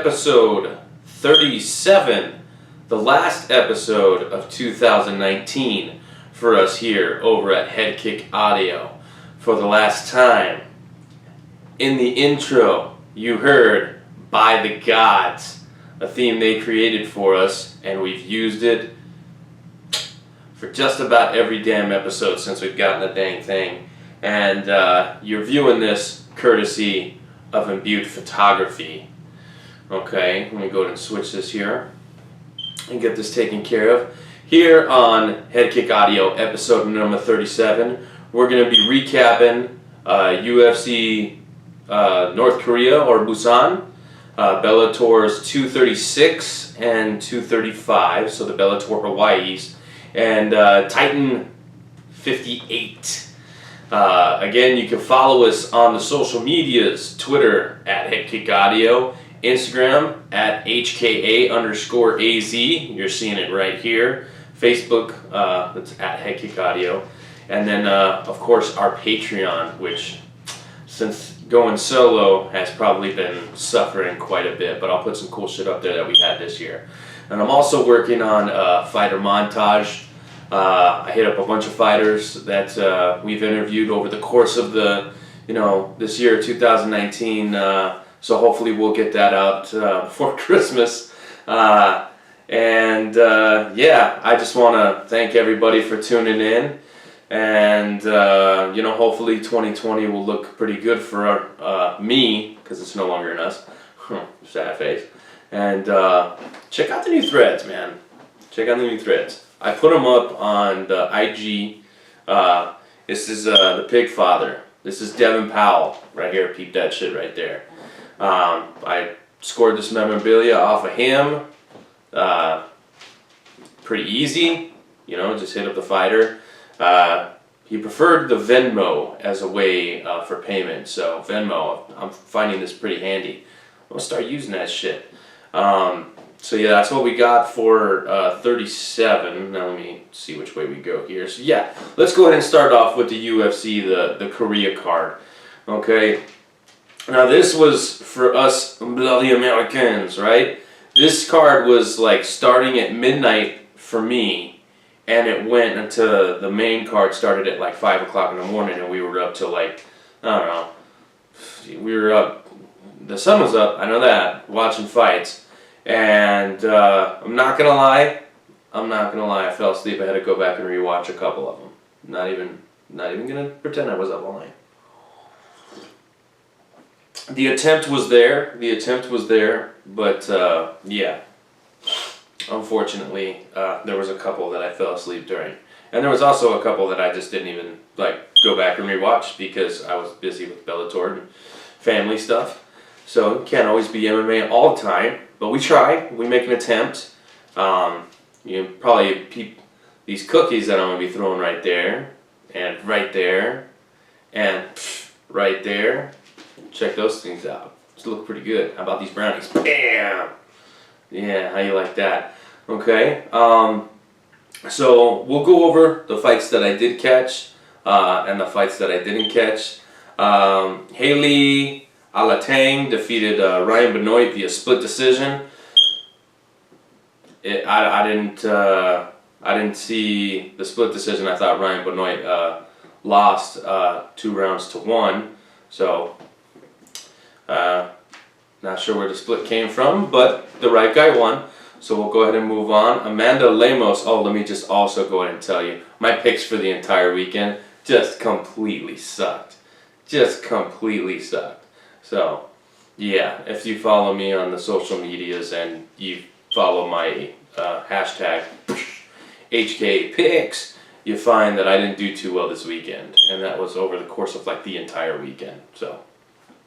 episode 37, the last episode of 2019 for us here over at HeadKick Audio. For the last time, in the intro, you heard By the Gods, a theme they created for us, and we've used it for just about every damn episode since we've gotten the dang thing. And you're viewing this courtesy of Imbued Photography. Okay, let me go ahead and switch this here and get this taken care of. Here on HeadKick Audio, episode number 37, we're going to be recapping UFC North Korea, or BUSAN, Bellator's 236 and 235, so the Bellator Hawaii's, and Titan 58. Again, you can follow us on the social medias, Twitter at HeadKick Audio, Instagram at HKA_AZ, you're seeing it right here, Facebook, that's at HeadKick Audio, and then of course our Patreon, which since going solo has probably been suffering quite a bit, but I'll put some cool shit up there that we had this year. And I'm also working on fighter montage. I hit up a bunch of fighters that we've interviewed over the course of the, this year, 2019. So hopefully we'll get that out before Christmas. Yeah, I just want to thank everybody for tuning in. And, hopefully 2020 will look pretty good for me, because it's no longer in us. Sad face. And check out the new threads, man. Check out the new threads. I put them up on the IG. This is the Pig Father. This is Devin Powell right here. Peep that shit right there. I scored this memorabilia off of him. Pretty easy. Just hit up the fighter. He preferred the Venmo as a way for payment. So Venmo, I'm finding this pretty handy. I'm going to start using that shit. So yeah, that's what we got for 37. Now let me see which way we go here. So yeah, let's go ahead and start off with the UFC, the Korea card. Okay. Now this was for us bloody Americans, right? This card was like starting at midnight for me, and it went until the main card started at like 5 o'clock in the morning, and we were up till like, I don't know, we were up, the sun was up, I know that, watching fights. And I'm not gonna lie, I fell asleep. I had to go back and rewatch a couple of them. Not even gonna pretend I was up all night. The attempt was there, but yeah, unfortunately, there was a couple that I fell asleep during, and there was also a couple that I just didn't even go back and rewatch because I was busy with Bellator and family stuff. So can't always be MMA all the time. But we try. We make an attempt. You can probably peep these cookies that I'm going to be throwing right there, and right there, and right there. Check those things out. These look pretty good. How about these brownies? Bam! Yeah, how you like that? Okay. So we'll go over the fights that I did catch and the fights that I didn't catch. Haley Alatang defeated Ryan Benoit via split decision. I didn't see the split decision. I thought Ryan Benoit lost 2 rounds to 1. So not sure where the split came from, but the right guy won. So we'll go ahead and move on. Amanda Lemos. Oh, let me just also go ahead and tell you, my picks for the entire weekend just completely sucked. So, yeah, if you follow me on the social medias and you follow my hashtag HKPicks, you find that I didn't do too well this weekend. And that was over the course of the entire weekend. So,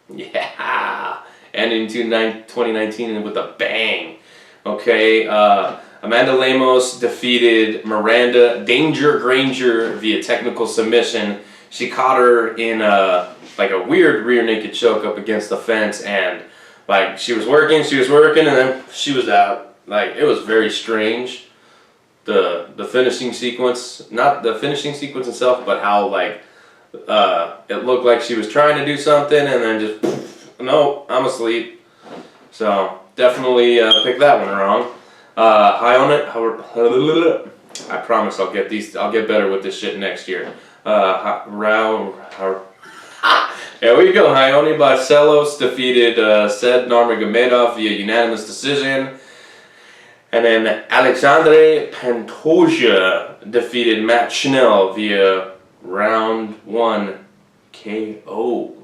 yeah. And into 2019 with a bang. Okay, Amanda Lemos defeated Miranda Danger Granger via technical submission. She caught her in a weird rear naked choke up against the fence, and she was working, and then she was out. It was very strange. The finishing sequence, not the finishing sequence itself, but how it looked like she was trying to do something and then just, no, I'm asleep. So definitely picked that one wrong. High on it. I promise I'll get better with this shit next year. There we go. Hayoni Barcelos defeated Said Nurmagomedov via unanimous decision. And then Alexandre Pantoja defeated Matt Schnell via round 1 KO.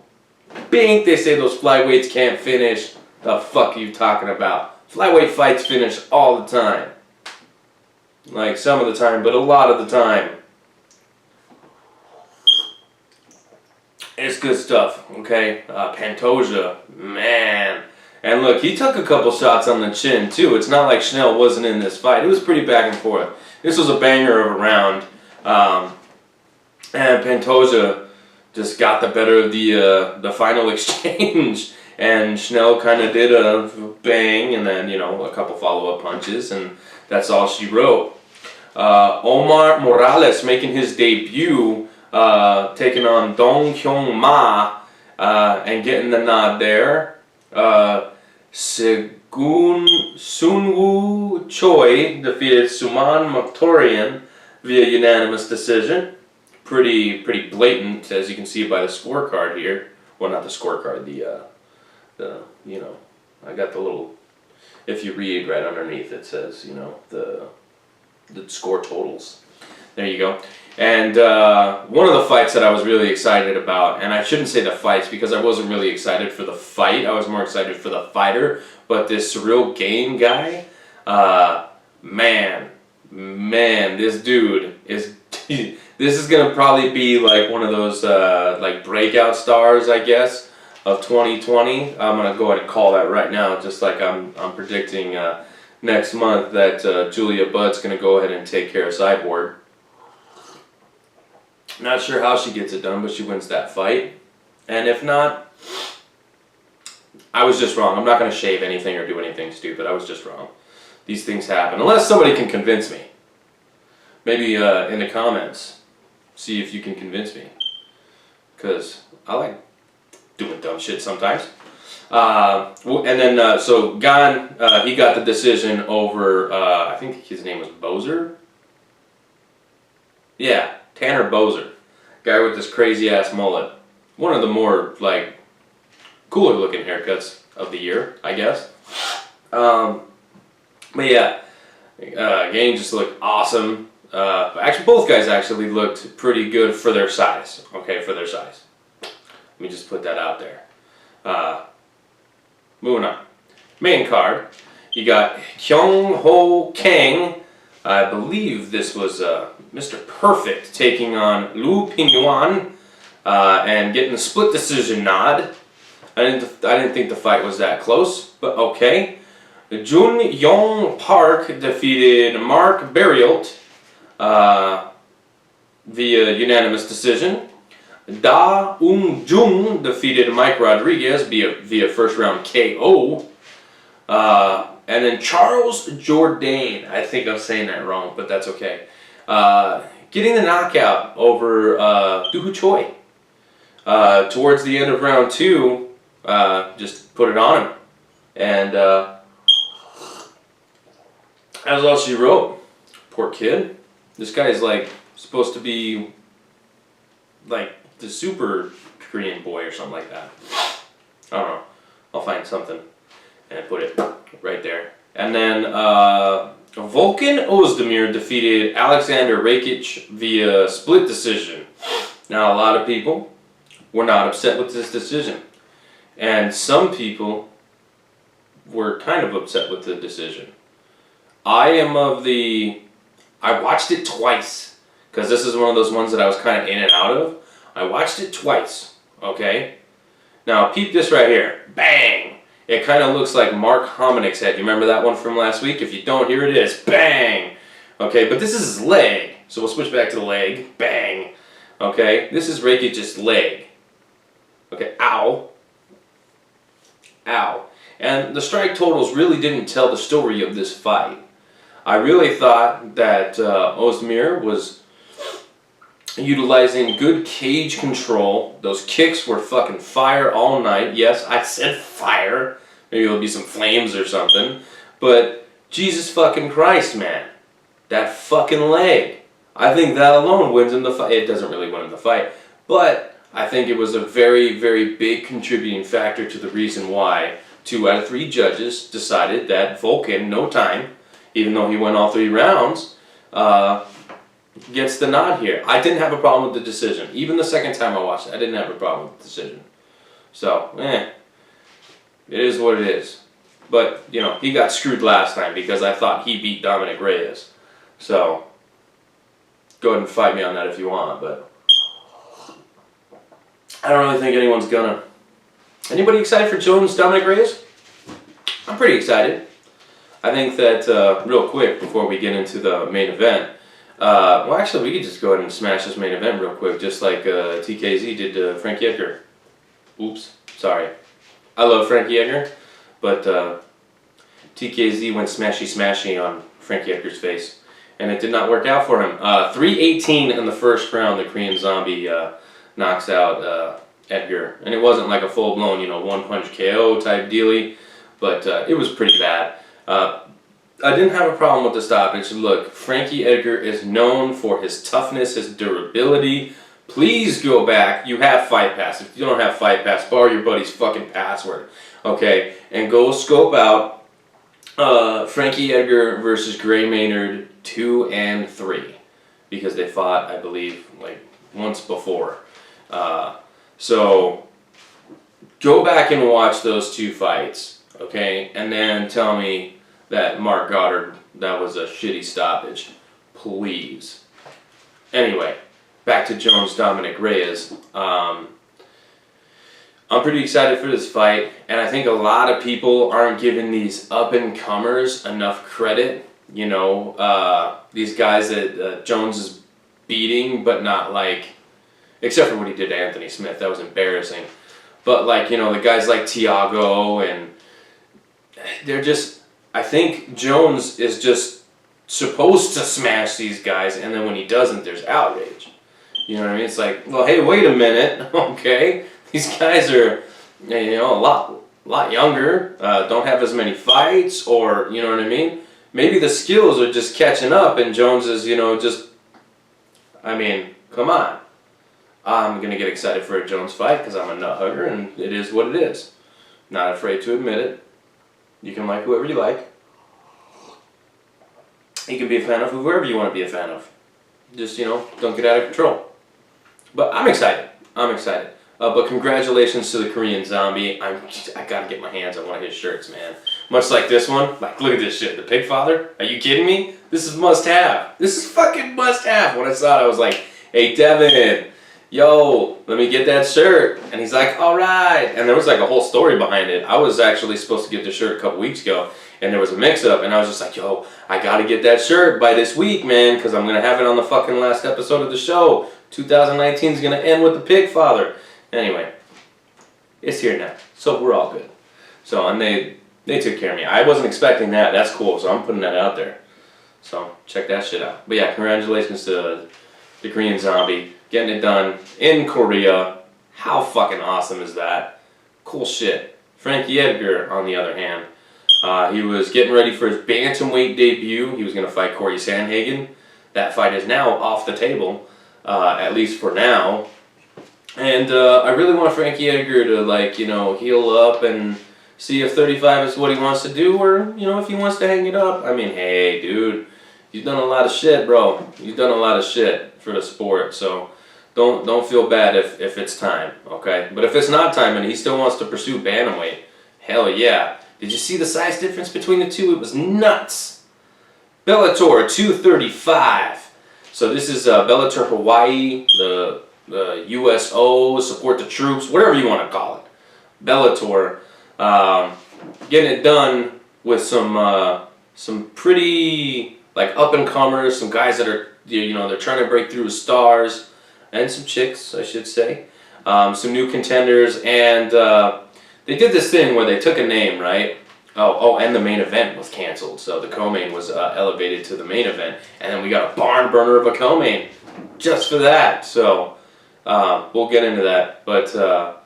Bink, they say those flyweights can't finish. The fuck are you talking about? Flyweight fights finish all the time. Like some of the time, but a lot of the time. It's good stuff, okay? Pantoja, man. And look, he took a couple shots on the chin, too. It's not like Schnell wasn't in this fight. It was pretty back and forth. This was a banger of a round. And Pantoja just got the better of the final exchange. And Schnell kind of did a bang and then, you know, a couple follow-up punches. And that's all she wrote. Omar Morales making his debut, taking on Dong Hyung Ma and getting the nod there. Sunwoo Choi defeated Suman Moktorian via unanimous decision. Pretty blatant, as you can see by the scorecard here. Well, not the scorecard, the you know, I got the little, if you read right underneath it says, you know, the score totals. There you go. And one of the fights that I was really excited about, and I shouldn't say the fights because I wasn't really excited for the fight, I was more excited for the fighter, but this Cyril Gane guy, man, this dude is, this is going to probably be like one of those like breakout stars, I guess, of 2020. I'm going to go ahead and call that right now, just like I'm predicting next month that Julia Budd's going to go ahead and take care of Cyborg. Not sure how she gets it done, but she wins that fight. And if not, I was just wrong. I'm not going to shave anything or do anything stupid. I was just wrong. These things happen. Unless somebody can convince me. Maybe in the comments, see if you can convince me. Because I like doing dumb shit sometimes. And then, so Gane, he got the decision over, I think his name was Bozer? Yeah. Tanner Bozer, guy with this crazy ass mullet. One of the more like cooler looking haircuts of the year, I guess. But yeah, Gane just looked awesome. Actually, both guys actually looked pretty good for their size. Okay, for their size. Let me just put that out there. Moving on. Main card, you got Kyung Ho Kang. I believe this was Mr. Perfect taking on Lu Pingyuan and getting the split decision nod. I didn't think the fight was that close, but okay. Jun Yong Park defeated Mark Berrialt via unanimous decision. Da Ung Jung defeated Mike Rodriguez via first round KO. And then Charles Jourdain, I think I'm saying that wrong, but that's okay. Getting the knockout over Doo Choi. Towards the end of round 2, just put it on him. And that's all she wrote. Poor kid. This guy is like supposed to be like the super Korean boy or something like that. I don't know. I'll find something and put it right there. And then Volkan Ozdemir defeated Alexander Rakic via split decision. Now, a lot of people were not upset with this decision. And some people were kind of upset with the decision. I watched it twice. Because this is one of those ones that I was kind of in and out of. I watched it twice. Okay? Now, peep this right here. Bang! It kind of looks like Mark Hominick's head. You remember that one from last week? If you don't, here it is. Bang! Okay, but this is his leg. So we'll switch back to the leg. Bang! Okay, this is Rakic's leg. Okay, ow. Ow. And the strike totals really didn't tell the story of this fight. I really thought that Ozdemir was utilizing good cage control. Those kicks were fucking fire all night. Yes, I said fire. Maybe there'll be some flames or something. But Jesus fucking Christ, man. That fucking leg. I think that alone wins him the fight. It doesn't really win him the fight. But I think it was a very, very big contributing factor to the reason why 2 out of 3 judges decided that Volkan, no time, even though he went all 3 rounds, gets the nod here. I didn't have a problem with the decision. Even the second time I watched it, I didn't have a problem with the decision. So, it is what it is. But, you know, he got screwed last time because I thought he beat Dominic Reyes. So, go ahead and fight me on that if you want, but I don't really think anyone's gonna. Anybody excited for Jones Dominic Reyes? I'm pretty excited. I think that, real quick, before we get into the main event, well, actually, we could just go ahead and smash this main event real quick, just like TKZ did to Frankie Edgar. Oops, sorry. I love Frankie Edgar, but TKZ went smashy on Frankie Edgar's face, and it did not work out for him. 3:18 in the first round, the Korean Zombie knocks out Edgar, and it wasn't like a full-blown, you know, one-punch KO type dealie, but it was pretty bad. I didn't have a problem with the stoppage. Look, Frankie Edgar is known for his toughness, his durability. Please go back. You have Fight Pass. If you don't have Fight Pass, borrow your buddy's fucking password, okay? And go scope out Frankie Edgar versus Gray Maynard 2 and 3, because they fought, I believe, like once before. So go back and watch those 2 fights, okay? And then tell me that Mark Goddard, that was a shitty stoppage. Please. Anyway, back to Jones Dominic Reyes. I'm pretty excited for this fight, and I think a lot of people aren't giving these up-and-comers enough credit. You know, these guys that Jones is beating, but not like, except for what he did to Anthony Smith. That was embarrassing. But like, you know, the guys like Thiago, and they're just, I think Jones is just supposed to smash these guys, and then when he doesn't, there's outrage. You know what I mean? It's like, well, hey, wait a minute, okay? These guys are, you know, a lot younger, don't have as many fights, or, you know what I mean? Maybe the skills are just catching up, and Jones is, you know, just, I mean, come on. I'm going to get excited for a Jones fight because I'm a nut hugger, and it is what it is. Not afraid to admit it. You can like whoever you like. You can be a fan of whoever you want to be a fan of. Just, you know, don't get out of control. But I'm excited. I'm excited. But congratulations to the Korean Zombie. I gotta get my hands on one of his shirts, man. Much like this one. Like, look at this shit. The Pig Father? Are you kidding me? This is must have. This is fucking must have. When I saw it, I was like, hey, Devin, yo, let me get that shirt. And he's like, all right. And there was like a whole story behind it. I was actually supposed to get the shirt a couple weeks ago, and there was a mix-up, and I was just like, yo, I gotta get that shirt by this week, man, because I'm gonna have it on the fucking last episode of the show. 2019 is gonna end with the Pig Father. Anyway, it's here now, so we're all good. So, and they took care of me. I wasn't expecting that. That's cool, so I'm putting that out there. So, check that shit out. But yeah, congratulations to the Korean Zombie. Getting it done in Korea. How fucking awesome is that? Cool shit. Frankie Edgar, on the other hand, he was getting ready for his bantamweight debut. He was going to fight Corey Sandhagen. That fight is now off the table, at least for now. And I really want Frankie Edgar to, like, you know, heal up and see if 35 is what he wants to do, or, you know, if he wants to hang it up. I mean, hey, dude, you've done a lot of shit, bro. You've done a lot of shit for the sport, so don't feel bad if it's time, okay? But if it's not time and he still wants to pursue bantamweight, hell yeah. Did you see the size difference between the two? It was nuts. Bellator 235. So this is Bellator Hawaii, the USO, support the troops, whatever you want to call it. Bellator, getting it done with some pretty, like, up-and-comers, some guys that are, you know, they're trying to break through as stars, and some chicks, I should say. Some new contenders, and they did this thing where they took a name, right? Oh, and the main event was canceled, so the co-main was elevated to the main event, and then we got a barn burner of a co-main just for that. So we'll get into that, but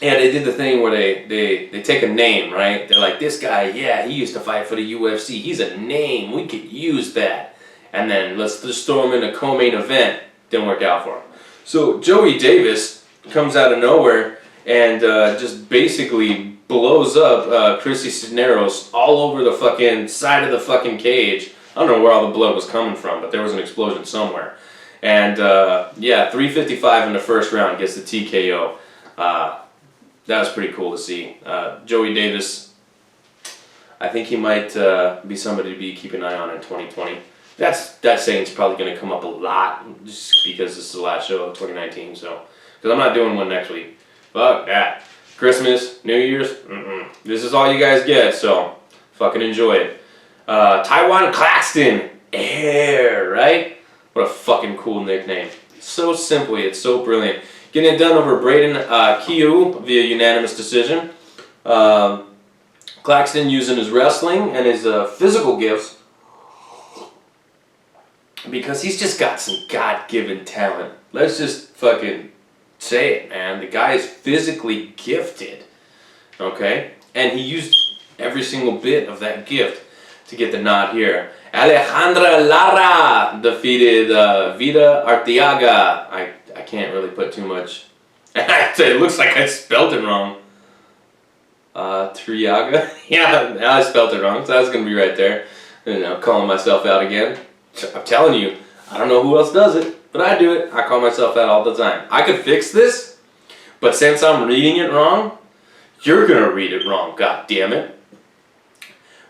And they did the thing where they take a name, right? They're like, this guy, yeah, he used to fight for the UFC. He's a name. We could use that. And then let's just throw him in a co-main event. Didn't work out for him. So Joey Davis comes out of nowhere and just basically blows up Chrissy Cisneros all over the fucking side of the fucking cage. I don't know where all the blood was coming from, but there was an explosion somewhere. And yeah, 355 in the first round gets the TKO. That was pretty cool to see. Joey Davis, I think he might be somebody to be keeping an eye on in 2020. That saying's probably going to come up a lot just because this is the last show of 2019. So, because I'm not doing one next week. Fuck that. Christmas, New Year's, this is all you guys get. So, fucking enjoy it. Taiwan Claxton, Air, right? What a fucking cool nickname. So simply, it's so brilliant. Getting it done over Braden Kiu via unanimous decision. Claxton using his wrestling and his physical gifts because he's just got some God-given talent. Let's just fucking say it, man. The guy is physically gifted, okay? And he used every single bit of that gift to get the nod here. Alejandra Lara defeated Vida Arteaga. I can't really put too much. It looks like I spelled it wrong. Triaga? Yeah, I spelled it wrong, so that's going to be right there. You know, calling myself out again. I'm telling you, I don't know who else does it, but I do it. I call myself out all the time. I could fix this, but since I'm reading it wrong, you're going to read it wrong, god damn it.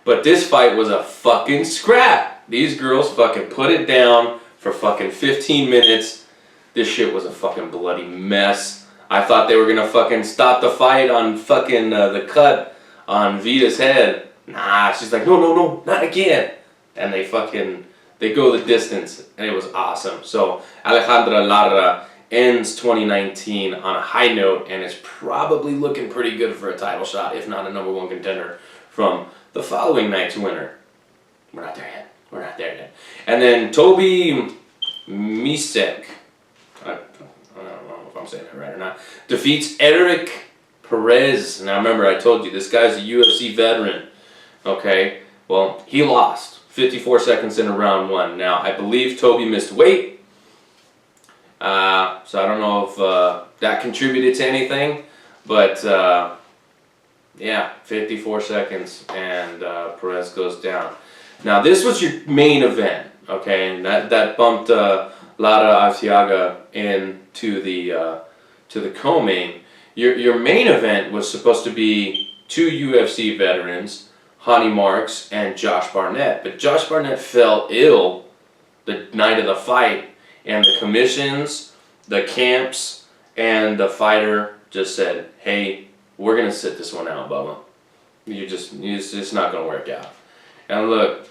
But this fight was a fucking scrap. These girls fucking put it down for fucking 15 minutes. This shit was a fucking bloody mess. I thought they were gonna fucking stop the fight on fucking the cut on Vita's head. Nah, she's like, no, not again. And they go the distance, and it was awesome. So Alejandra Lara ends 2019 on a high note, and is probably looking pretty good for a title shot, if not a #1 contender from the following night's winner. We're not there yet. And then Toby Misek, I don't know if I'm saying that right or not, defeats Eric Perez. Now remember, I told you, this guy's a UFC veteran. Okay, well, he lost 54 seconds in round 1. Now, I believe Toby missed weight. So I don't know if that contributed to anything, but yeah, 54 seconds, and Perez goes down. Now, this was your main event, okay, and that bumped Lara Arteaga into the co-main. Your main event was supposed to be 2 UFC veterans, Honey Marks and Josh Barnett, but Josh Barnett fell ill the night of the fight, and the commissions, the camps, and the fighter just said, hey, we're going to sit this one out, Bubba. It's just not going to work out. And look,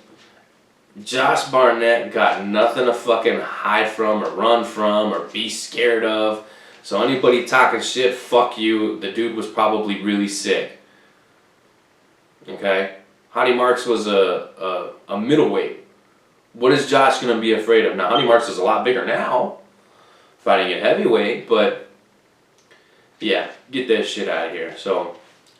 Josh Barnett got nothing to fucking hide from or run from or be scared of. So anybody talking shit, fuck you. The dude was probably really sick. Okay? Honey Marks was a middleweight. What is Josh going to be afraid of? Now, Honey Marks is a lot bigger now, fighting at heavyweight, but yeah, get that shit out of here. So,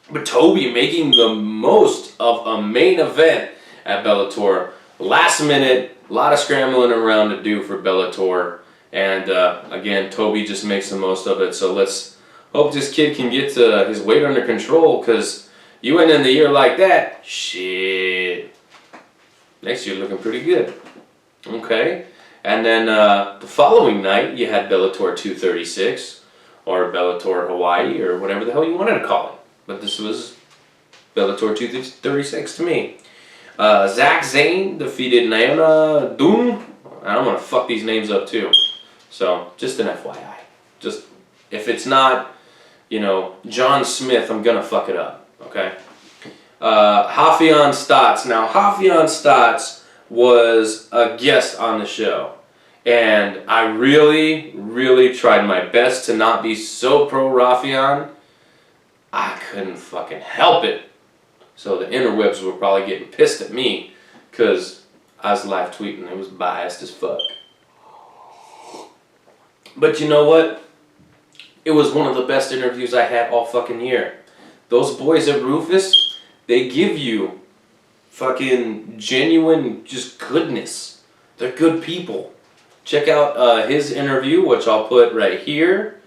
but Toby making the most of a main event at Bellator. Last minute, a lot of scrambling around to do for Bellator. And again, Toby just makes the most of it. So let's hope this kid can get his weight under control, because you went in the year like that, shit. Next year looking pretty good. Okay. And then the following night, you had Bellator 236, or Bellator Hawaii, or whatever the hell you wanted to call it. But this was Bellator 236 to me. Zach Zane defeated Naona Doom. I'm going to fuck these names up too. So, just an FYI. Just, if it's not, you know, John Smith, I'm going to fuck it up. Okay? Rafion Stotts. Now, Rafion Stotts was a guest on the show. And I really, really tried my best to not be so pro Rafion. I couldn't fucking help it. So the interwebs were probably getting pissed at me because I was live tweeting. It was biased as fuck. But you know what? It was one of the best interviews I had all fucking year. Those boys at Rufus, they give you fucking genuine just goodness. They're good people. Check out his interview, which I'll put right here.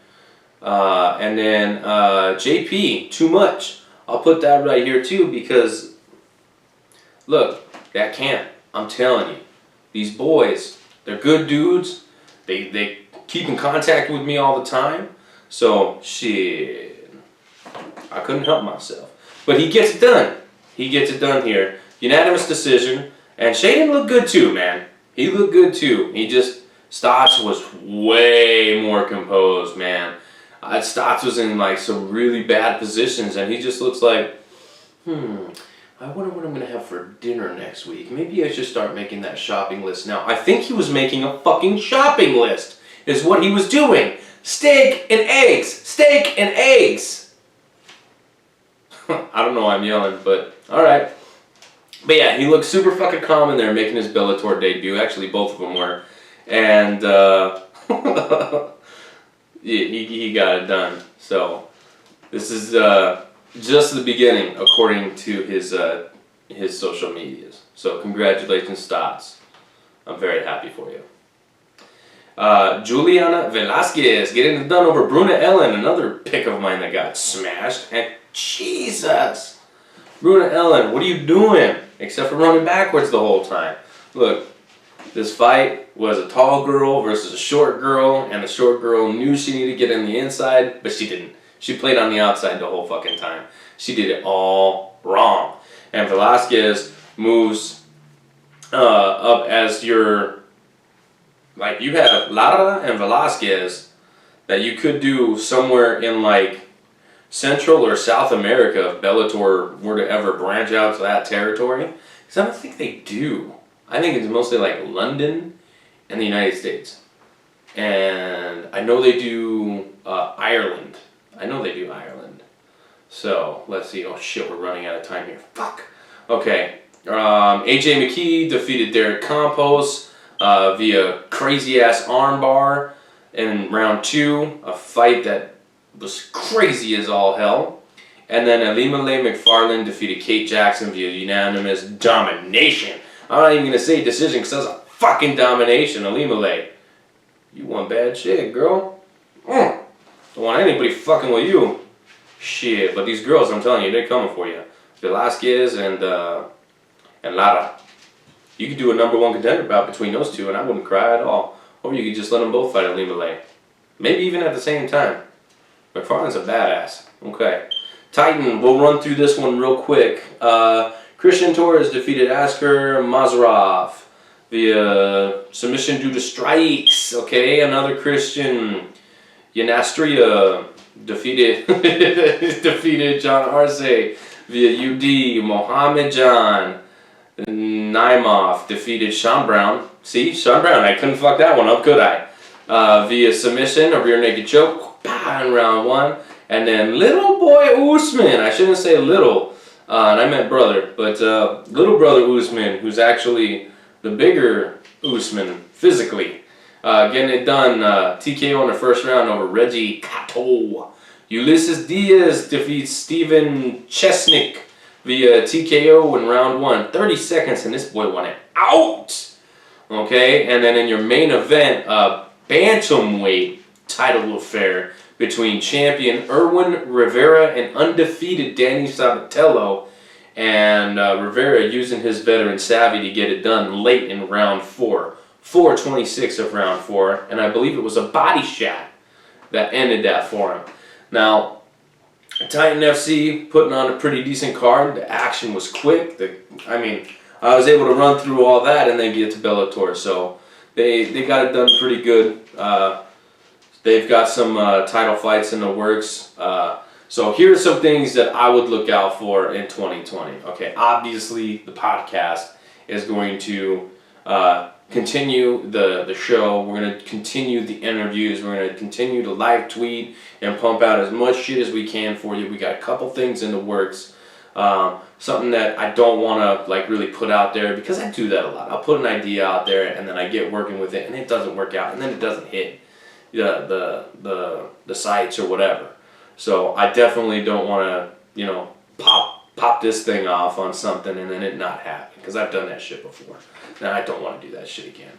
And then JP, Too Much. I'll put that right here too because, look, that camp, I'm telling you, these boys, they're good dudes. They keep in contact with me all the time. So, shit, I couldn't help myself. But he gets it done. He gets it done here. Unanimous decision. And Shay didn't look good too, man. He looked good too. Stotts was way more composed, man. Stotts was in like some really bad positions, and he just looks like, I wonder what I'm going to have for dinner next week. Maybe I should start making that shopping list now. I think he was making a fucking shopping list, is what he was doing. Steak and eggs. Steak and eggs. I don't know why I'm yelling, but alright. But yeah, he looked super fucking calm in there making his Bellator debut. Actually, both of them were. And he got it done. So this is just the beginning, according to his social medias. So congratulations, Stotts. I'm very happy for you. Juliana Velasquez getting it done over Bruna Ellen, another pick of mine that got smashed. And Jesus, Bruna Ellen, what are you doing? Except for running backwards the whole time. Look, this fight was a tall girl versus a short girl, and the short girl knew she needed to get in the inside, but she didn't. She played on the outside the whole fucking time. She did it all wrong. And Velasquez moves up as your, like, you have Lara and Velasquez that you could do somewhere in like Central or South America if Bellator were to ever branch out to that territory. Because I don't think they do. I think it's mostly like London and the United States. And I know they do Ireland. I know they do Ireland. So, let's see. Oh shit, we're running out of time here. Fuck. Okay. AJ McKee defeated Derek Campos via crazy-ass armbar in round 2. A fight that was crazy as all hell. And then Alimale McFarland defeated Kate Jackson via unanimous domination. I'm not even going to say decision because that's a fucking domination. Alimale, you want bad shit, girl. Don't want anybody fucking with you. Shit, but these girls, I'm telling you, they're coming for you. Velasquez and Lara. You could do a #1 contender bout between those two and I wouldn't cry at all. Or you could just let them both fight Alimale. Maybe even at the same time. McFarland's a badass. Okay. Titan, we'll run through this one real quick. Christian Torres defeated Askar Mazarov via submission due to strikes. Okay, another Christian. Yanastria defeated defeated John Arce via UD. Mohammed John Naimov defeated Sean Brown. See, Sean Brown, I couldn't fuck that one up, could I? Via submission, a rear naked choke in round 1. And then little boy Usman, I shouldn't say little, and I meant brother, but little brother Usman, who's actually the bigger Usman physically, getting it done, TKO in the first round over Reggie Cato. Ulysses Diaz defeats Steven Chesnick via TKO in round 1. 30 seconds and this boy won it out! Okay, and then in your main event, bantamweight title affair between champion Erwin Rivera and undefeated Danny Sabatello, and Rivera using his veteran savvy to get it done late in round 4. 4:26 of round 4, and I believe it was a body shot that ended that for him. Now, Titan FC putting on a pretty decent card. The action was quick. I was able to run through all that and then get to Bellator, so they got it done pretty good. They've got some title fights in the works. So here's some things that I would look out for in 2020. Okay, obviously the podcast is going to continue the show. We're going to continue the interviews. We're going to continue to live tweet and pump out as much shit as we can for you. We got a couple things in the works. Something that I don't want to like really put out there because I do that a lot. I'll put an idea out there and then I get working with it and it doesn't work out and then it doesn't hit. the sites or whatever. So I definitely don't want to, you know, pop this thing off on something and then it not happen, because I've done that shit before. And I don't want to do that shit again.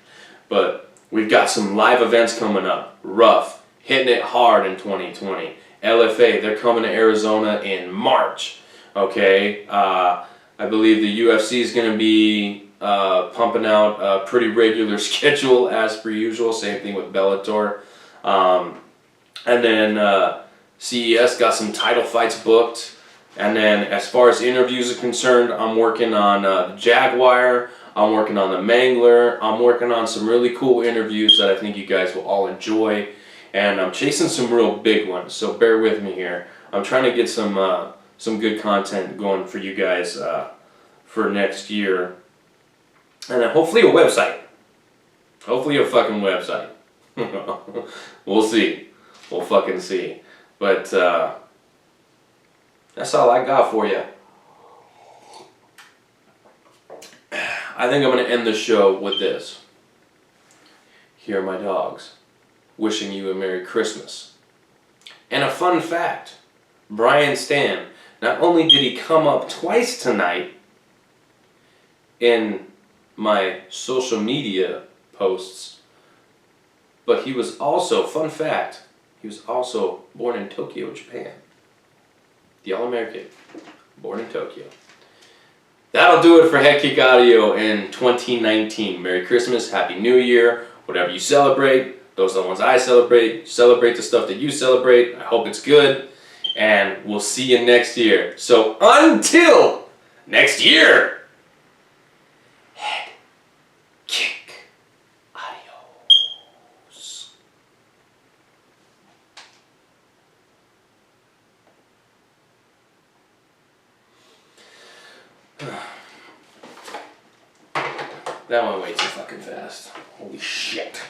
But we've got some live events coming up. Rough, hitting it hard in 2020. LFA, they're coming to Arizona in March. Okay, I believe the UFC is going to be pumping out a pretty regular schedule as per usual. Same thing with Bellator. And then CES got some title fights booked. And then as far as interviews are concerned, I'm working on the Jaguar. I'm working on the Mangler. I'm working on some really cool interviews that I think you guys will all enjoy. And I'm chasing some real big ones, so bear with me here. I'm trying to get some good content going for you guys for next year. And then hopefully a website. Hopefully a fucking website. We'll see. We'll fucking see. But that's all I got for you. I think I'm going to end the show with this. Here are my dogs, wishing you a Merry Christmas. And a fun fact, Brian Stan, not only did he come up twice tonight in my social media posts, but he was also, fun fact, he was also born in Tokyo, Japan. The All-American, born in Tokyo. That'll do it for HeadKick Audio in 2019. Merry Christmas, Happy New Year, whatever you celebrate. Those are the ones I celebrate. Celebrate the stuff that you celebrate. I hope it's good. And we'll see you next year. So until next year, HeadKick Adios. That went way too fucking fast. Holy shit.